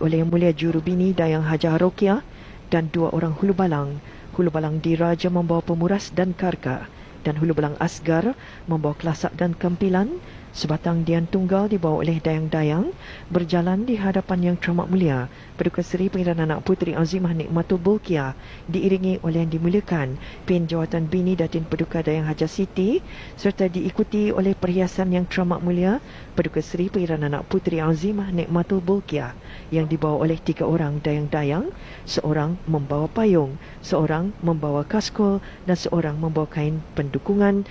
oleh Yang Mulia Jurubini Dayang Hajah Rokiah dan 2 orang hulu balang. Hulu balang Diraja membawa pemuras dan karka dan hulu balang Asgar membawa kelasak dan kempilan. Sebatang dian tunggal dibawa oleh dayang-dayang berjalan di hadapan Yang Teramat Mulia Paduka Seri Pangeran Anak Puteri Azimah Nikmatul Bulkiah diiringi oleh Yang Dimuliakan Pin Jawatan Bini Datin Paduka Dayang Hajah Siti serta diikuti oleh perhiasan Yang Teramat Mulia Paduka Seri Pangeran Anak Puteri Azimah Nikmatul Bulkiah yang dibawa oleh 3 orang dayang-dayang, seorang membawa payung, seorang membawa kaskol dan seorang membawa kain pendukungan.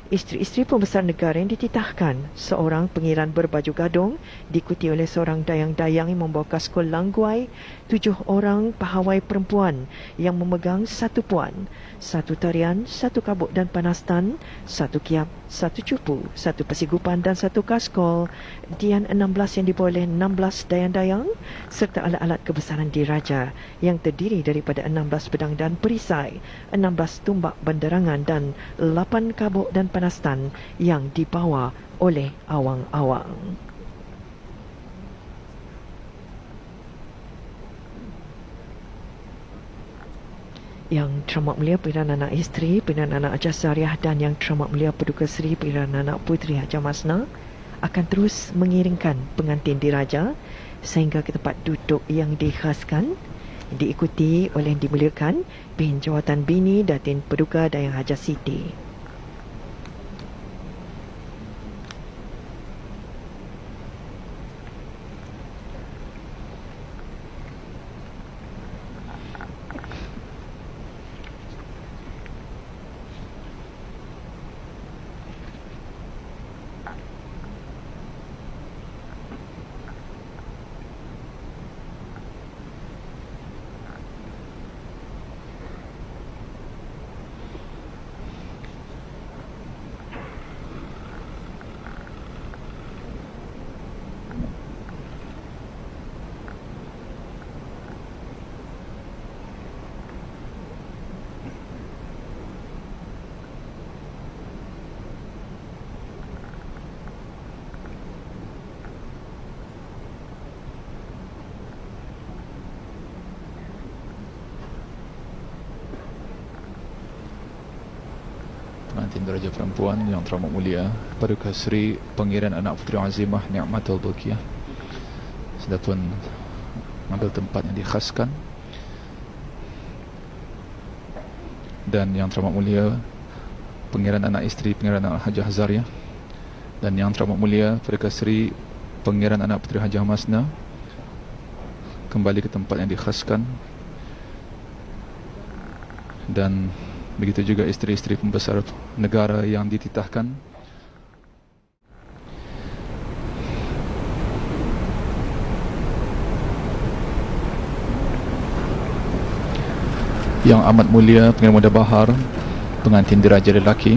Isteri-isteri pembesar negara yang dititahkan, seorang pengiran berbaju gadung diikuti oleh seorang dayang-dayang yang membawa kaskol langguai, 7 orang pahawai perempuan yang memegang 1 puan, 1 tarian, 1 kabut dan panastan, 1 kiap, 1 cupu, 1 persigupan dan 1 kaskol. Dian 16 yang dibawa oleh 16 dayang-dayang serta alat-alat kebesaran diraja yang terdiri daripada 16 pedang dan perisai, 16 tumbak benderangan dan 8 kabut dan panastan yang dibawa oleh awang-awang. Yang Teramat Mulia Pangeran Anak Isteri, Pangeran Anak Hajah Zariah dan Yang Teramat Mulia Paduka Seri Pangeran Anak Puteri Hajah Masna akan terus mengiringkan pengantin diraja sehingga ke tempat duduk yang dikhaskan, diikuti oleh Yang Dimuliakan Pin Jawatan Bini Datin Paduka Dayang Hajah Siti. Pengantin diraja perempuan Yang Teramat Mulia Paduka Seri Pangeran Anak Puteri Azimah Nikmatul Bulkiah sudah pun mengambil tempat yang dikhaskan, dan Yang Teramat Mulia Pangeran Anak Isteri Pangeran Anak Hajah Zariah dan Yang Teramat Mulia Paduka Seri Pangeran Anak Puteri Hajah Masna kembali ke tempat yang dikhaskan, dan begitu juga isteri-isteri pembesar negara yang dititahkan. Yang Amat Mulia Pangeran Muda Bahar, pengantin diraja lelaki,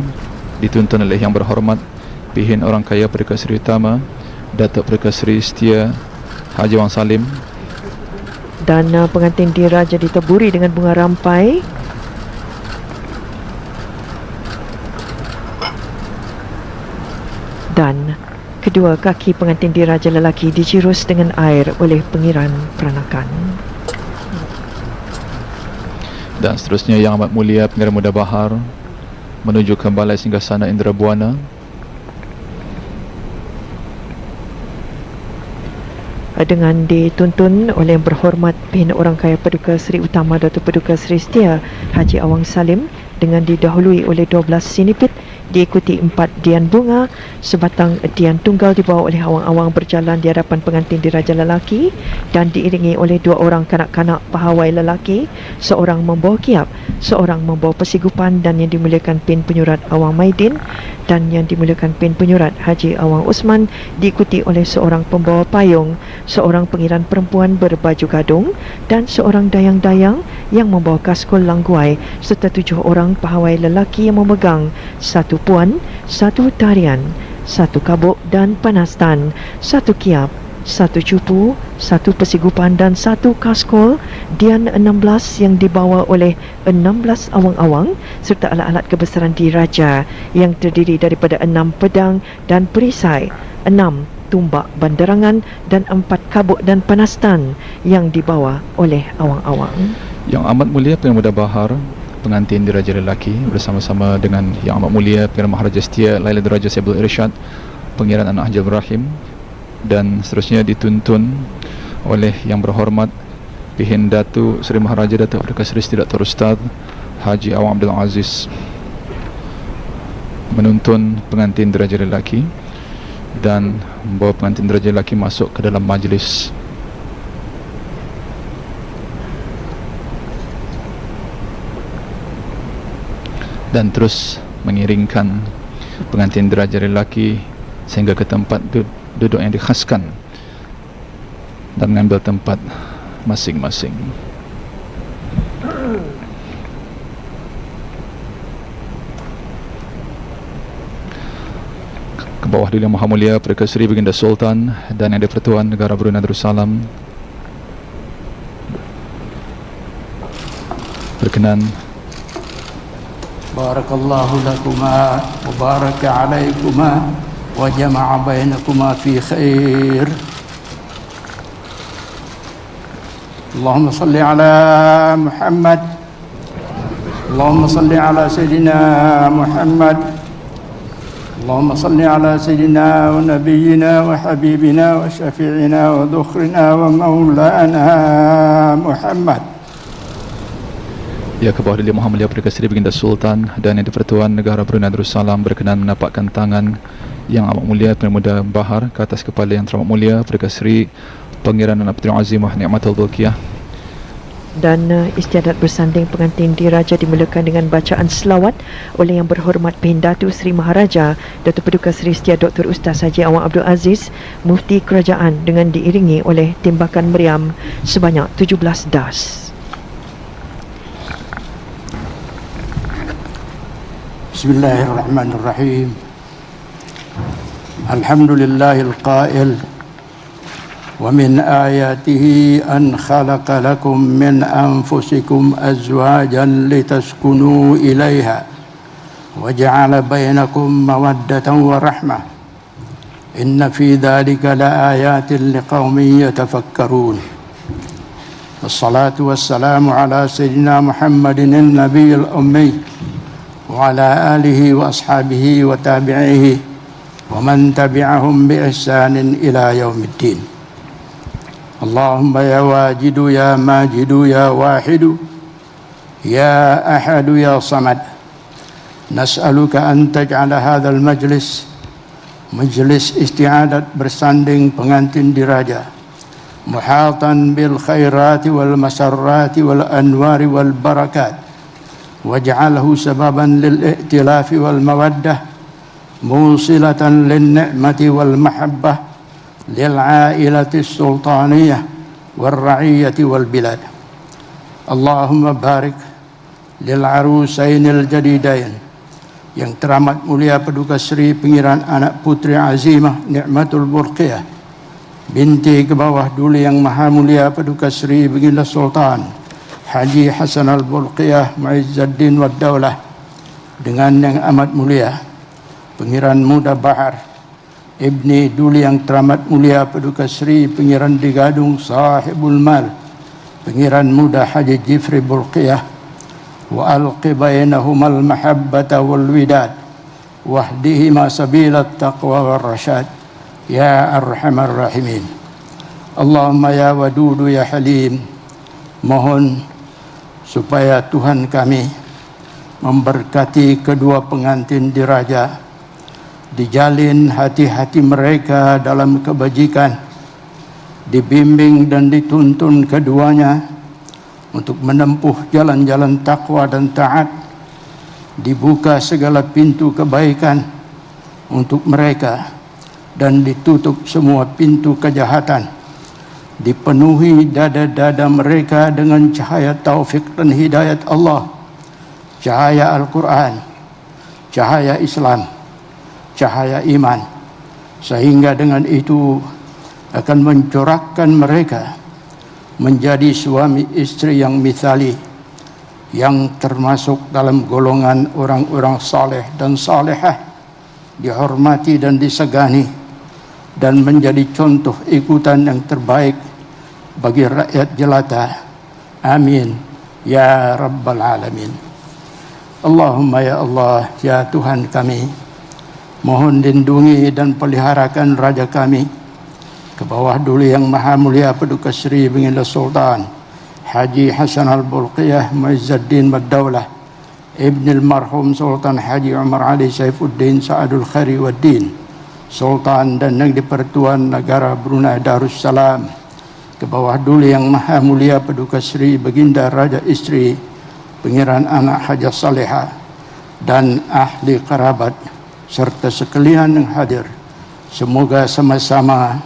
dituntun oleh Yang Berhormat Pihin Orang Kaya Paduka Seri Utama Datuk Paduka Seri Setia Haji Wang Salim, Dan pengantin diraja ditaburi dengan bunga rampai. Dan kedua kaki pengantin diraja lelaki dijirus dengan air oleh pengiran peranakan. dan seterusnya Yang Amat Mulia Pangeran Muda Bahar menuju ke Balai Singgasana Indra Buana dengan dituntun oleh Yang Berhormat Pihak Orang Kaya Paduka Seri Utama Datuk Paduka Seri Setia Haji Awang Salim dengan didahului oleh 12 sinipit, diikuti 4 dian bunga, sebatang dian tunggal dibawa oleh awang-awang berjalan di hadapan pengantin diraja lelaki dan diiringi oleh 2 orang kanak-kanak pahawai lelaki, seorang membawa kiap, seorang membawa persigupan dan Yang Dimuliakan Pin Penyurat Awang Maidin dan Yang Dimuliakan Pin Penyurat Haji Awang Usman, diikuti oleh seorang pembawa payung, seorang pengiran perempuan berbaju gadung dan seorang dayang-dayang yang membawa kaskol langguai serta 7 orang pahawai lelaki yang memegang 1 puan, 1 tarian, 1 kabuk dan panastan, 1 kiap, 1 cupu, 1 persigupan dan 1 kaskol. Dian 16 yang dibawa oleh 16 awang-awang serta alat-alat kebesaran diraja yang terdiri daripada 6 pedang dan perisai, 6 tumbak banderangan dan 4 kabuk dan panastan yang dibawa oleh awang-awang. Yang Amat Mulia Pengiran Muda Bahar, pengantin diraja lelaki, bersama-sama dengan Yang Amat Mulia Pengiran Maharaja Setia Laila Diraja Saibul Irsyad, Pengiran Anak Haji Ibrahim, dan seterusnya dituntun oleh Yang Berhormat Pihin Datu Seri Maharaja Datuk Perdana Seri Datuk Ustaz Haji Awang Abdul Aziz, menuntun pengantin diraja lelaki dan membawa pengantin diraja lelaki masuk ke dalam majlis. Dan terus mengiringkan pengantin diraja lelaki sehingga ke tempat duduk yang dikhaskan dan mengambil tempat masing-masing. Ke bawah dulu Yang Maha Mulia Perdana Seri Baginda Sultan dan Yang di-Pertuan Negara Brunei Darussalam berkenan. Barakallahu lakuma wa baraka alaikuma wa jama'a bainakuma fi khair. Allahumma salli ala Muhammad. Allahumma salli ala Sayyidina Muhammad. Allahumma salli ala Sayyidina wa Nabiyyina wa Habibina wa Syafi'ina wa Dukhrina wa Maulana Muhammad. Ya, ke bawah dili Muhammad Perdana Seri Baginda Sultan dan Yang di-Pertuan Negara Brunei Darussalam berkenan menapakkan tangan Yang Amat Mulia Pengiran Muda Bahar ke atas kepala Yang Teramat Mulia Perdana Seri Pangeran Anak Puteri Azimah Nikmatul Bulkiah. Dan istiadat bersanding pengantin diraja dimulakan dengan bacaan selawat oleh Yang Berhormat Pihin Datu Seri Maharaja Datuk Paduka Seri Setia Dr. Ustaz Haji Awang Abdul Aziz, Mufti Kerajaan, dengan diiringi oleh tembakan meriam sebanyak 17 das. Bismillahirrahmanirrahim. Alhamdulillahil qail wa min ayatihi an khalaqa lakum min anfusikum azwajan litaskunu ilaiha wa ja'ala bainakum mawaddatan wa rahmah. Inna fi dhalika la ayatin liqaumin yatafakkarun. Wassalatu wassalamu ala sayyidina Muhammadin an-nabiyil ummi wa ala alihi wa ashabihi wa tabi'ihi wa man tabi'ahum bi ihsanin ila yaumiddin. Allahumma ya wajidu ya majidu ya wahidu ya ahadu ya samad, nas'aluka an taj'ala hadzal majlis isti'adat bersanding pengantin diraja muhatan bil khairati wal masarrati wal anwari wal barakat, waj'alhu sababan lil i'tilafi wal mawaddah, musilatan lin ni'mati wal mahabbah lil 'ailati sultaniyah wal ra'iyyati wal bilad. Allahumma barik lil arusainil jadidain Yang Teramat Mulia Paduka Seri Pangeran Anak Puteri Azimah Nikmatul Bulkiah binti ke bawah duli Yang Maha Mulia Paduka Seri Baginda Sultan Haji Hasan Al-Bulkiah Muizzuddin Wad Daulah, dengan Yang Amat Mulia Pengiran Muda Bahar Ibni Duli Yang Teramat Mulia Paduka Seri Pengiran di Gadung Sahibul Mal Pengiran Muda Haji Jifri Bulkiah, wa alqi bainahumal mahabbata wal widad wahdihima sabilat taqwa wal rasyad ya arhamar rahimin. Allahumma ya wadudu ya halim, mohon supaya Tuhan kami memberkati kedua pengantin diraja, dijalin hati-hati mereka dalam kebajikan, dibimbing dan dituntun keduanya untuk menempuh jalan-jalan takwa dan taat, dibuka segala pintu kebaikan untuk mereka dan ditutup semua pintu kejahatan, dipenuhi dada-dada mereka dengan cahaya taufik dan hidayat Allah, cahaya Al-Quran, cahaya Islam, cahaya iman, sehingga dengan itu akan mencorakkan mereka menjadi suami istri yang mithali, yang termasuk dalam golongan orang-orang saleh dan salehah, dihormati dan disegani dan menjadi contoh ikutan yang terbaik bagi rakyat jelata. Amin ya rabbal alamin. Allahumma ya Allah, ya Tuhan kami, mohon lindungi dan peliharakan raja kami, ke bawah dulu yang maha mulia Paduka Seri Baginda Sultan Haji Hasan Al-Bolkiah Muizzuddin Bad-Daulah Ibn al-Marhum Sultan Haji Umar Ali Saifuddin Sa'adul Khairi Waddin, Sultan dan Negeri Pertuan Negara Brunei Darussalam, ke bawah dulu yang maha mulia Paduka Seri Baginda Raja Isteri Pangeran Anak Hajah Saleha, dan ahli kerabat serta sekalian yang hadir. Semoga sama-sama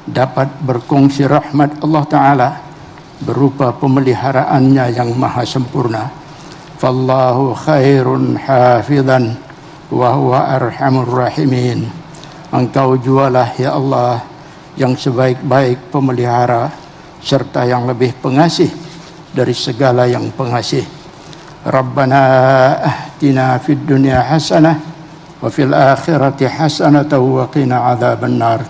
dapat berkongsi rahmat Allah Ta'ala berupa pemeliharaannya yang maha sempurna. Fallahu khairun hafidhan wa huwa arhamur rahimin. Engkau jualah ya Allah yang sebaik-baik pemelihara serta yang lebih pengasih dari segala yang pengasih. Rabbana atina fid dunya hasanah wa fil akhirati hasanah wa qina adzaban nar.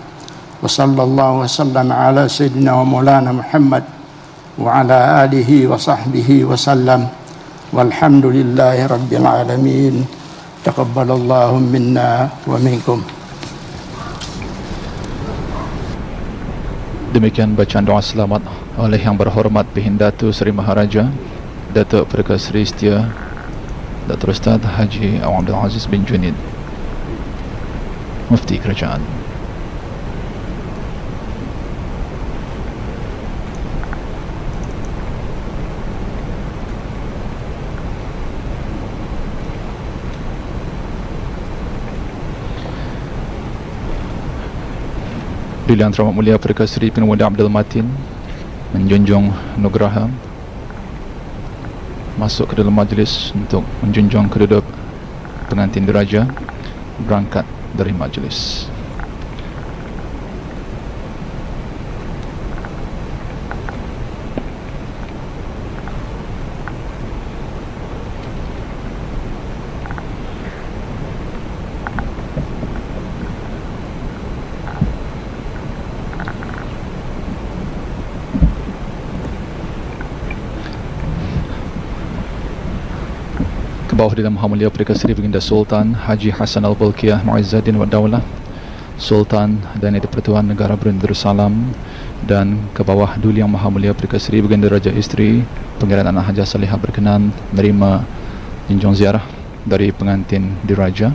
Wa sallallahu wa sallam ala sayyidina wa maulana Muhammad wa ala alihi wa sahbihi wa sallam. Walhamdulillahi rabbil alamin. Taqabbalallahu minna wa minkum. Demikian bacaan doa selamat oleh Yang Berhormat Bhindatu Seri Maharaja Datuk Paduka Seri Setia Dr. Ustaz Haji Awang Abdul Aziz bin Junid, Mufti Kerajaan. Bila Yang Teramat Mulia Paduka Seri Perdana Muda Abdul Matin menjunjung nugraha masuk ke dalam majlis untuk menjunjung keduduk pengantin diraja berangkat dari majlis. Ke bawah di dalam Maha Mulia Paduka Seri Baginda Sultan Haji Hasan Al-Bolkiah Muizzuddin Bad-Daulah, Sultan dan Negeri Pertuan Negara Brunei Darussalam, dan ke bawah Duli Yang Maha Mulia Paduka Seri Baginda Raja Isteri Pangeran Anak Hajah Saleha berkenan menerima junjung ziarah dari pengantin diraja.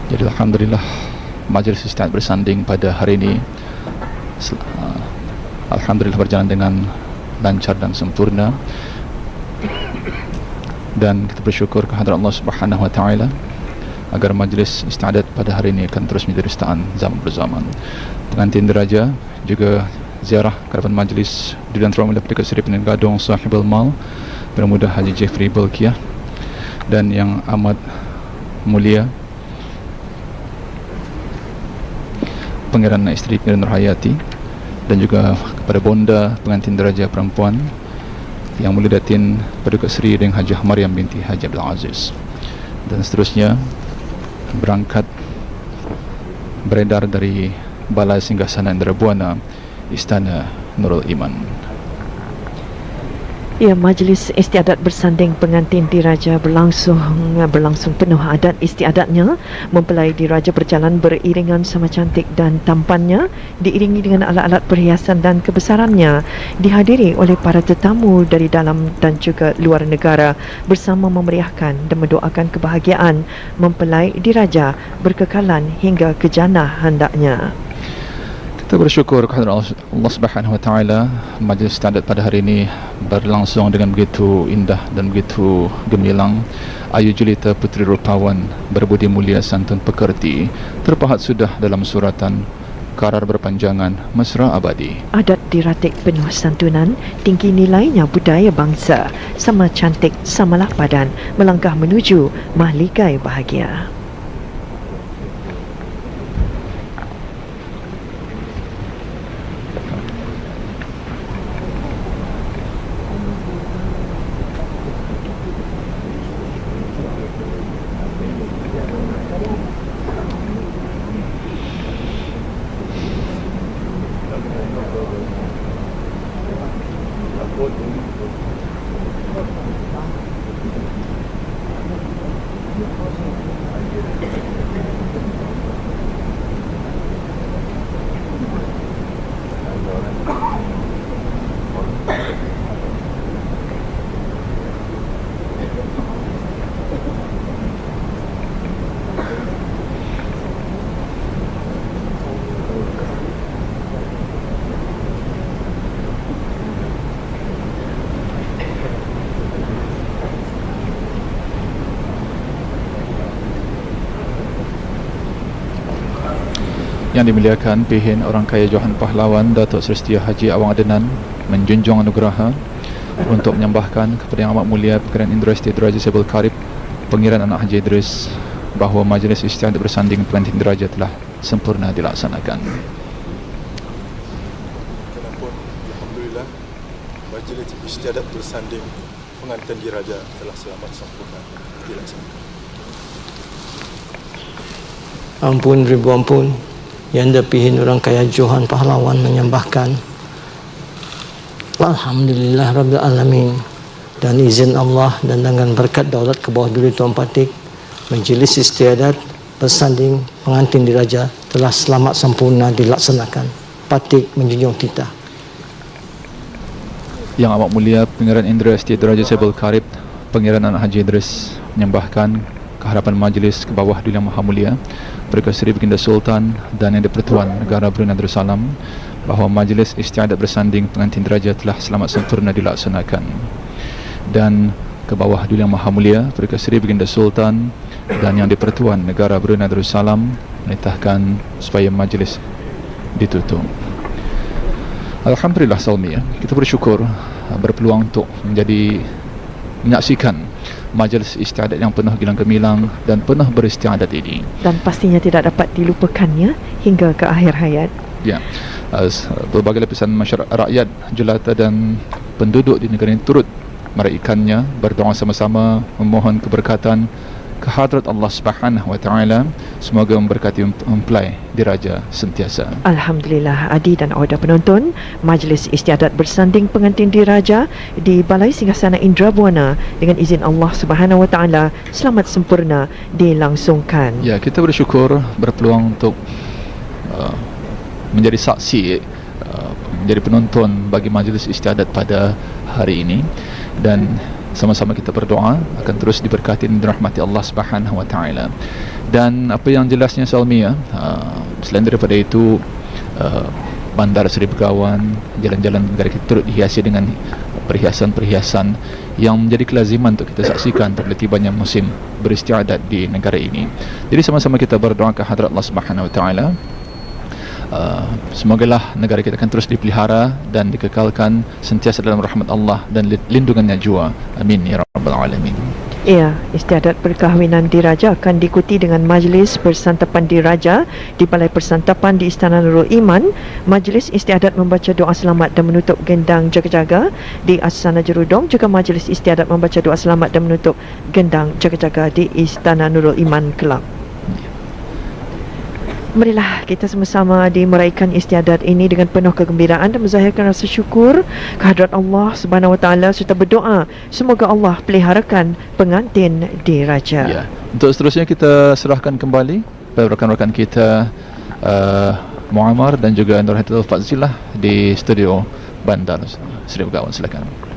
Jadi alhamdulillah majlis istiadat bersanding pada hari ini alhamdulillah berjalan dengan lancar dan sempurna, dan kita bersyukur kehadrat Allah Subhanahu wa taala agar majlis istiadat pada hari ini akan terus menjadi ristaan zaman berzaman. Pengantin diraja juga ziarah ke hadapan majlis Duli Yang Teramat Mulia Paduka Seri Peninggal Gadong Sahibul Mal Bermuda Haji Jeffrey Bolkiah, dan yang amat mulia Pangeran Anak Isteri Pangeran Nurhayati, dan juga kepada bonda pengantin diraja perempuan Yang Mulia Datin Paduka Seri Deng Hajah Maryam binti Haji Abdul Aziz, dan seterusnya berangkat beredar dari Balai Singgasana Indra Buana Istana Nurul Iman. Ya, majlis istiadat bersanding pengantin diraja berlangsung penuh adat istiadatnya. Mempelai diraja berjalan beriringan sama cantik dan tampannya, diiringi dengan alat-alat perhiasan dan kebesarannya, dihadiri oleh para tetamu dari dalam dan juga luar negara, bersama memeriahkan dan mendoakan kebahagiaan mempelai diraja berkekalan hingga ke jannah hendaknya. Kita bersyukur kepada Allah Subhanahu wa taala, majlis istiadat pada hari ini berlangsung dengan begitu indah dan begitu gemilang. Ayu jelita puteri rupawan, berbudi mulia, santun pekerti, terpahat sudah dalam suratan karar berpanjangan, mesra abadi. Adat diratik penuh santunan, tinggi nilainya budaya bangsa, sama cantik, samalah padan, melangkah menuju mahligai bahagia. Yang dimuliakan Pihin Orang Kaya Johan Pahlawan Datuk Seri Setia Haji Awang Adenan menjunjung anugerah untuk menyambahkan kepada Yang Amat Mulia Pengiran Indra Siti Diraja Sebel Karib Pengiran Anak Haji Idris bahawa majlis istiadat bersanding pengantin diraja telah sempurna dilaksanakan. Kenapa? Alhamdulillah, majlis istiadat bersanding pengantin diraja telah selamat sempurna dilaksanakan. Ampun ribu ampun, Yanda Pihin Orang Kaya Johan Pahlawan menyembahkan Alhamdulillah Rabbil Alamin, dan izin Allah dan dengan berkat daulat ke bawah duri Tuan Patik, majlis istiadat bersanding pengantin diraja telah selamat sempurna dilaksanakan. Patik menjunjung titah. Yang Amat Mulia Pengiran Indra Siti Diraja Sebel Karib Pengiran Anak Haji Idris menyembahkan kehadapan majlis ke bawah Duli Yang Maha Mulia Perdana Seri Baginda Sultan dan Yang di-Pertuan Negara Brunei Darussalam bahawa majlis istiadat bersanding pengantin diraja telah selamat sempurna dilaksanakan. Dan ke bawah Duli Yang Maha Mulia Perdana Seri Baginda Sultan dan Yang di-Pertuan Negara Brunei Darussalam menitahkan supaya majlis ditutup. Alhamdulillah Salmi, kita bersyukur berpeluang untuk menyaksikan majlis istiadat yang penuh gilang gemilang dan penuh beristiadat ini, Dan pastinya tidak dapat dilupakannya hingga ke akhir hayat. ya. Berbagai lapisan masyarakat, rakyat jelata dan penduduk di negara ini turut meraikannya, berdoa sama-sama memohon keberkatan kehadrat Allah Subhanahu wa taala, semoga memberkati mempelai diraja sentiasa. Alhamdulillah, Adi dan Auda penonton, majlis istiadat bersanding pengantin diraja di Balai Singgasana Indra Buana dengan izin Allah Subhanahu wa taala selamat sempurna dilangsungkan. Ya, kita bersyukur berpeluang untuk menjadi saksi, menjadi penonton bagi majlis istiadat pada hari ini, dan sama-sama kita berdoa akan terus diberkati dan dirahmati Allah Subhanahu wa taala. Dan apa yang jelasnya Salmi, selain daripada itu, Bandar Seri Begawan, jalan-jalan negara kita turut dihiasi dengan perhiasan-perhiasan yang menjadi kelaziman untuk kita saksikan apabila tibanya musim beristiadat di negara ini. Jadi sama-sama kita berdoa ke hadrat Allah Subhanahu wa taala, semogalah negara kita akan terus dipelihara dan dikekalkan sentiasa dalam rahmat Allah dan lindungannya jua. Amin ya rabbal alamin. Ya, istiadat perkahwinan diraja akan diikuti dengan majlis persantapan diraja di Balai Persantapan di Istana Nurul Iman. Majlis istiadat membaca doa selamat dan menutup gendang jaga-jaga di Asana Jerudong. Juga majlis istiadat membaca doa selamat dan menutup gendang jaga-jaga di Istana Nurul Iman Kelab. Marilah kita sama-sama dimeraihkan istiadat ini dengan penuh kegembiraan dan menzahirkan rasa syukur kehadrat Allah Subhanahu wa taala serta berdoa semoga Allah peliharakan pengantin diraja. Ya. Untuk seterusnya kita serahkan kembali kepada rakan-rakan kita Muammar dan juga Nur Haidatul Fazilah di studio Bandar Seri Begawan. Silakan.